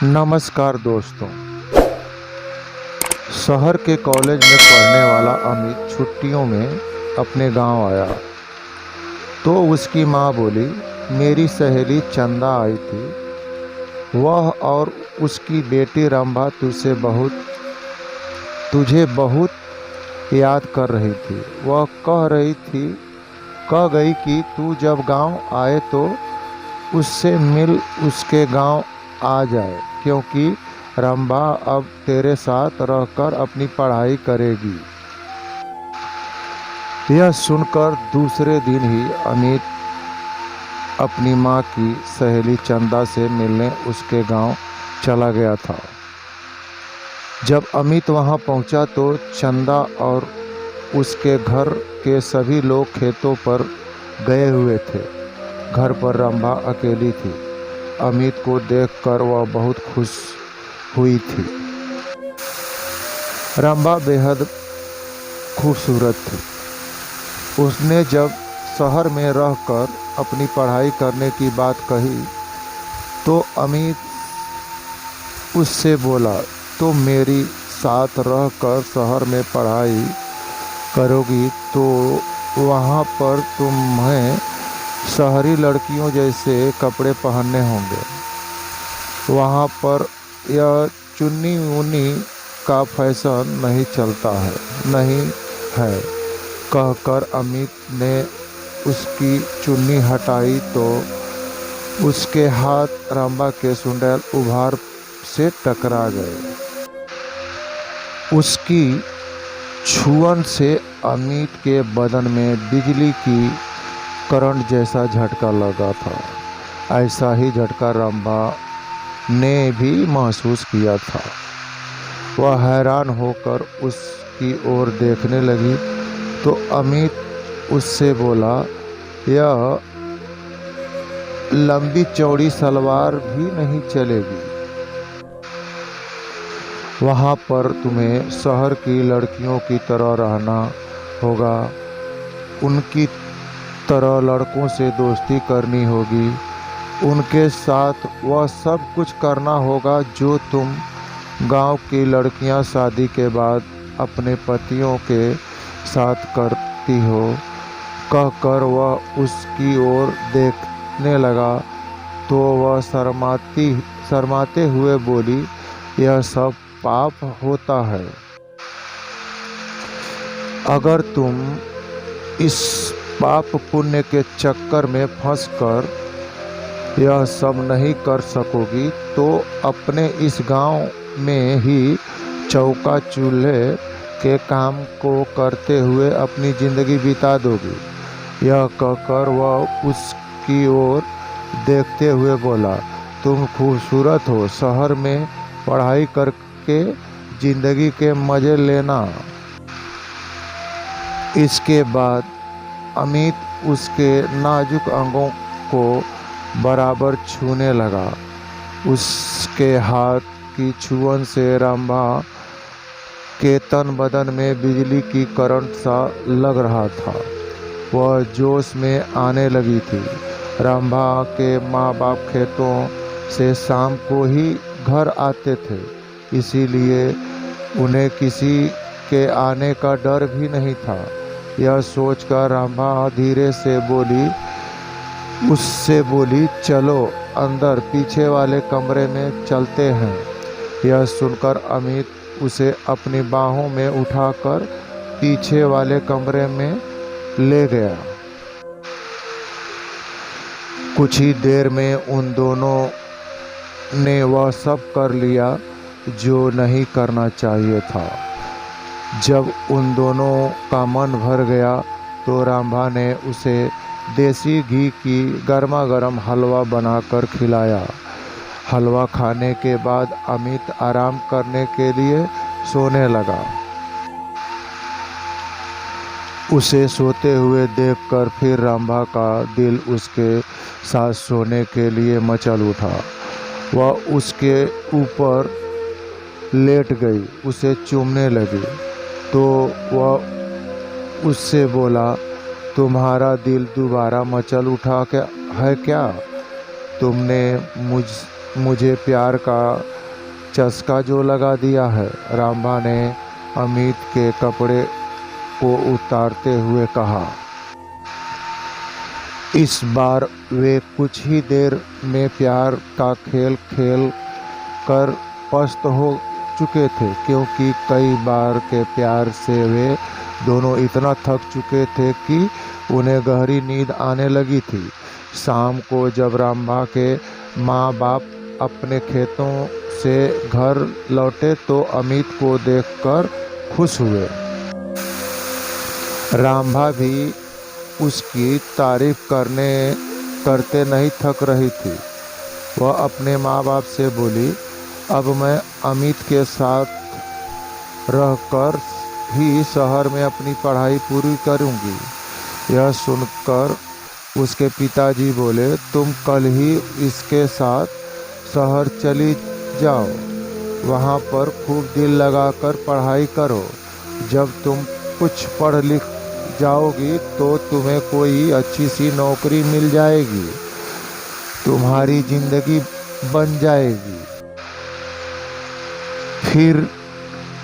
नमस्कार दोस्तों। शहर के कॉलेज में पढ़ने वाला अमित छुट्टियों में अपने गांव आया तो उसकी मां बोली, मेरी सहेली चंदा आई थी। वह और उसकी बेटी रंभा तुझे बहुत याद कर रही थी। वह कह गई कि तू जब गांव आए तो उससे मिल उसके गांव आ जाए, क्योंकि रंभा अब तेरे साथ रहकर अपनी पढ़ाई करेगी। यह सुनकर दूसरे दिन ही अमित अपनी माँ की सहेली चंदा से मिलने उसके गांव चला गया था। जब अमित वहां पहुंचा तो चंदा और उसके घर के सभी लोग खेतों पर गए हुए थे। घर पर रंभा अकेली थी। अमित को देखकर वह बहुत खुश हुई थी। रंभा बेहद खूबसूरत थी। उसने जब शहर में रहकर अपनी पढ़ाई करने की बात कही तो अमित उससे बोला, तुम मेरी साथ रहकर शहर में पढ़ाई करोगी तो वहाँ पर तुम्हें शहरी लड़कियों जैसे कपड़े पहनने होंगे। वहाँ पर यह चुन्नी मुन्नी का फैशन नहीं चलता है, नहीं है। कहकर अमित ने उसकी चुन्नी हटाई तो उसके हाथ रंभा के सुंडल उभार से टकरा गए। उसकी छुअन से अमित के बदन में बिजली की करंट जैसा झटका लगा था। ऐसा ही झटका रंभा ने भी महसूस किया था। वह हैरान होकर उसकी ओर देखने लगी तो अमित उससे बोला, यह लंबी चौड़ी सलवार भी नहीं चलेगी। वहाँ पर तुम्हें शहर की लड़कियों की तरह रहना होगा। उनकी तरह लड़कों से दोस्ती करनी होगी। उनके साथ वह सब कुछ करना होगा जो तुम गांव की लड़कियां शादी के बाद अपने पतियों के साथ करती हो। कहकर वह उसकी ओर देखने लगा तो वह शर्माते हुए बोली, यह सब पाप होता है। अगर तुम इस पाप पुण्य के चक्कर में फंसकर यह सब नहीं कर सकोगी तो अपने इस गांव में ही चौका चूल्हे के काम को करते हुए अपनी जिंदगी बिता दोगी। यह कहकर वह उसकी ओर देखते हुए बोला, तुम खूबसूरत हो, शहर में पढ़ाई करके जिंदगी के मजे लेना। इसके बाद अमित उसके नाजुक अंगों को बराबर छूने लगा। उसके हाथ की छुअन से रंभा के तन बदन में बिजली की करंट सा लग रहा था। वह जोश में आने लगी थी। रंभा के माँ बाप खेतों से शाम को ही घर आते थे, इसीलिए उन्हें किसी के आने का डर भी नहीं था। यह सोचकर रंभा धीरे से उससे बोली, चलो अंदर पीछे वाले कमरे में चलते हैं। यह सुनकर अमित उसे अपनी बाहों में उठाकर पीछे वाले कमरे में ले गया। कुछ ही देर में उन दोनों ने वह सब कर लिया जो नहीं करना चाहिए था। जब उन दोनों का मन भर गया तो रंभा ने उसे देसी घी की गर्मा गर्म हलवा बनाकर खिलाया। हलवा खाने के बाद अमित आराम करने के लिए सोने लगा। उसे सोते हुए देखकर फिर रंभा का दिल उसके साथ सोने के लिए मचल उठा। वह उसके ऊपर लेट गई, उसे चूमने लगी तो वह उससे बोला, तुम्हारा दिल दोबारा मचल उठा है क्या? तुमने मुझे प्यार का चस्का जो लगा दिया है। रामबा ने अमित के कपड़े को उतारते हुए कहा। इस बार वे कुछ ही देर में प्यार का खेल खेल कर पस्त हो चुके थे, क्योंकि कई बार के प्यार से वे दोनों इतना थक चुके थे कि उन्हें गहरी नींद आने लगी थी। शाम को जब रामबा के माँ बाप अपने खेतों से घर लौटे तो अमित को देखकर खुश हुए। रामबा भी उसकी तारीफ करते नहीं थक रही थी। वह अपने माँ बाप से बोली, अब मैं अमित के साथ रहकर ही शहर में अपनी पढ़ाई पूरी करूंगी। यह सुनकर उसके पिताजी बोले, तुम कल ही इसके साथ शहर चली जाओ, वहाँ पर खूब दिल लगाकर पढ़ाई करो। जब तुम कुछ पढ़ लिख जाओगी तो तुम्हें कोई अच्छी सी नौकरी मिल जाएगी, तुम्हारी जिंदगी बन जाएगी। फिर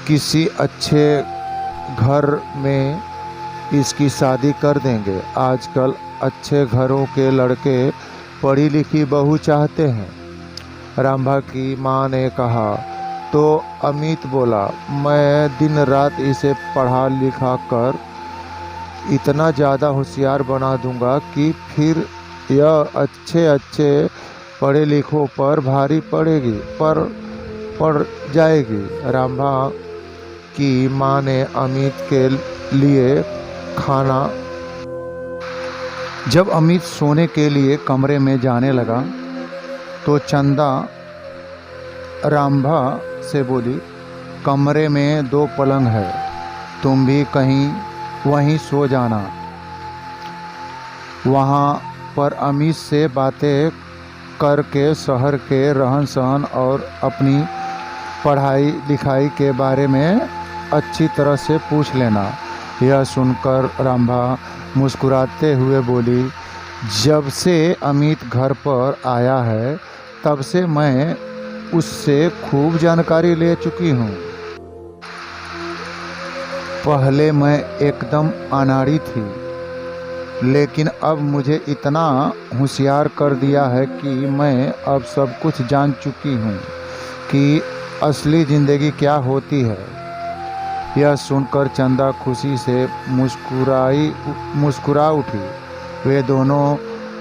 किसी अच्छे घर में इसकी शादी कर देंगे। आजकल अच्छे घरों के लड़के पढ़ी लिखी बहू चाहते हैं। रामबा की माँ ने कहा तो अमित बोला, मैं दिन रात इसे पढ़ा लिखा कर इतना ज़्यादा होशियार बना दूंगा कि फिर यह अच्छे पढ़े लिखों पर भारी पड़ जाएगी। रामबा की माँ ने अमित के लिए खाना। जब अमित सोने के लिए कमरे में जाने लगा तो चंदा रामबा से बोली, कमरे में 2 पलंग है, तुम भी वहीं सो जाना। वहाँ पर अमित से बातें करके शहर के रहन सहन और अपनी पढ़ाई लिखाई के बारे में अच्छी तरह से पूछ लेना। यह सुनकर रामबा मुस्कुराते हुए बोली, जब से अमित घर पर आया है तब से मैं उससे खूब जानकारी ले चुकी हूँ। पहले मैं एकदम अनाड़ी थी, लेकिन अब मुझे इतना होशियार कर दिया है कि मैं अब सब कुछ जान चुकी हूँ कि असली ज़िंदगी क्या होती है। यह सुनकर चंदा खुशी से मुस्कुरा उठी। वे दोनों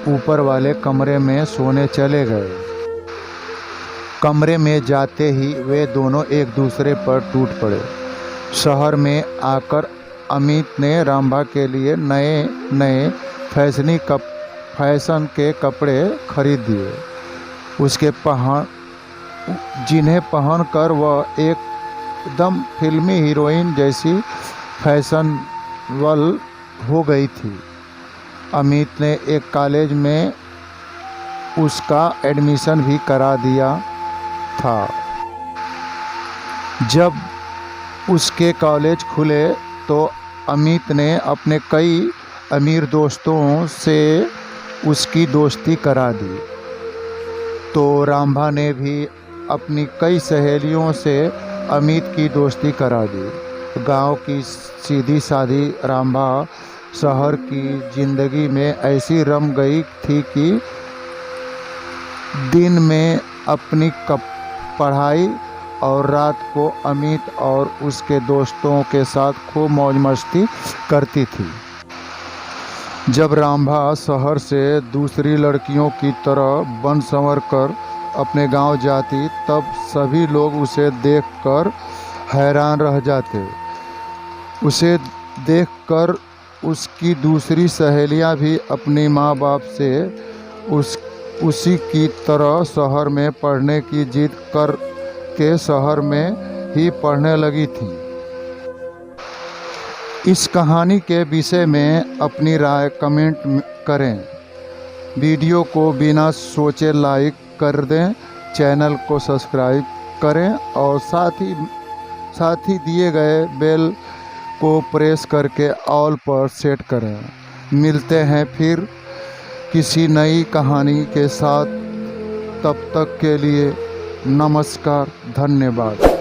ऊपर वाले कमरे में सोने चले गए। कमरे में जाते ही वे दोनों एक दूसरे पर टूट पड़े। शहर में आकर अमित ने रामबा के लिए नए फैशन के कपड़े खरीद दिए। जिन्हें पहनकर वह एकदम फिल्मी हीरोइन जैसी फैशनेबल हो गई थी। अमित ने एक कॉलेज में उसका एडमिशन भी करा दिया था। जब उसके कॉलेज खुले तो अमित ने अपने कई अमीर दोस्तों से उसकी दोस्ती करा दी, तो रामबा ने भी अपनी कई सहेलियों से अमित की दोस्ती करा दी। गांव की सीधी सादी रामबा शहर की ज़िंदगी में ऐसी रम गई थी कि दिन में अपनी पढ़ाई और रात को अमित और उसके दोस्तों के साथ खूब मौज मस्ती करती थी। जब रामबा शहर से दूसरी लड़कियों की तरह बन संवर कर अपने गांव जाती तब सभी लोग उसे देखकर हैरान रह जाते। उसे देखकर उसकी दूसरी सहेलियां भी अपनी माँ बाप से उसी की तरह शहर में पढ़ने की जिद कर के शहर में ही पढ़ने लगी थी। इस कहानी के विषय में अपनी राय कमेंट करें। वीडियो को बिना सोचे लाइक कर दें, चैनल को सब्सक्राइब करें और साथ ही दिए गए बेल को प्रेस करके ऑल पर सेट करें। मिलते हैं फिर किसी नई कहानी के साथ। तब तक के लिए नमस्कार, धन्यवाद।